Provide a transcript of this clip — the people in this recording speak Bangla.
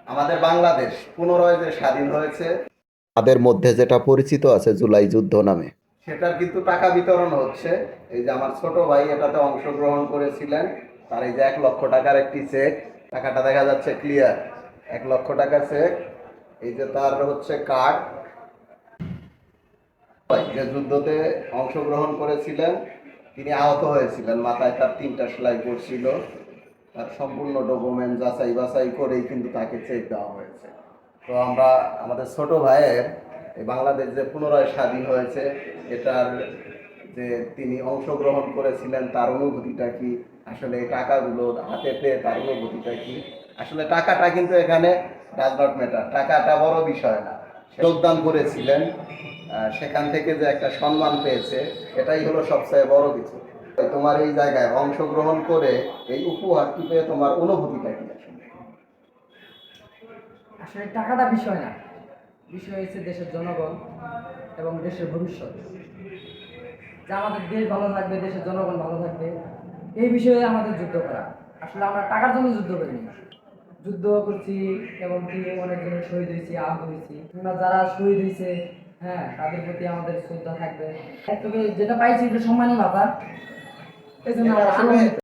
আমাদের বাংলাদেশ পুনরায় যে স্বাধীন হয়েছে তাদের মধ্যে যেটা পরিচিত আছে জুলাই যুদ্ধ নামে, সেটার কিন্তু টাকা বিতরণ হচ্ছে। এই যে আমার ছোট ভাই এটাতে অংশগ্রহণ করেছিলেন, তার এই যে 1 লক্ষ টাকার একটি চেক, টাকাটা দেখা যাচ্ছে ক্লিয়ার, 1 লক্ষ টাকা চেক। এই যে তার হচ্ছে কার্ড, যে যুদ্ধতে অংশগ্রহণ করেছিলেন, তিনি আহত হয়েছিলেন, মাথায় তার 3টা সেলাই পড়ছিল, তার সম্পূর্ণ ডকুমেন্ট যাচাই বাছাই করেই কিন্তু তাকে চেক দেওয়া হয়েছে। তো আমরা আমাদের ছোট ভাইয়ের এই বাংলাদেশ যে পুনরায় স্বাধীন হয়েছে এটার যে তিনি অংশগ্রহণ করেছিলেন তার অনুভূতিটা কি, আসলে এই টাকাগুলো হাতে পেয়ে তার অনুভূতিটা কি, আসলে টাকাটা কিন্তু এখানে ডাজ নট ম্যাটার, টাকাটা বড় বিষয় না। যোগদান করেছিলেন, সেখান থেকে যে একটা সম্মান পেয়েছে এটাই হলো সবচেয়ে বড় কিছু। তোমার এই জায়গায় অংশগ্রহণ করে এই উপহারটি পেয়ে তোমার অনুভূতিটা কি? আসলে টাকাটা বিষয় না, বিষয় হচ্ছে দেশের জনগণ এবং দেশের ভবিষ্যৎ। যে আমাদের দেশ ভালো থাকবে, দেশের জনগণ ভালো থাকবে, এই বিষয়ে আমাদের যুদ্ধ করা। আসলে আমরা টাকার জন্য যুদ্ধ করিনি, যুদ্ধ করছি এবং কি অনেকজনের শহীদ হয়েছি, আহত হয়েছি। কিংবা যারা শহীদ হয়েছে, হ্যাঁ, তাদের প্রতি আমাদের শ্রদ্ধা থাকবে। তবে যেটা পাইছি এটা সম্মানী ভাতা, এই জন্য আমরা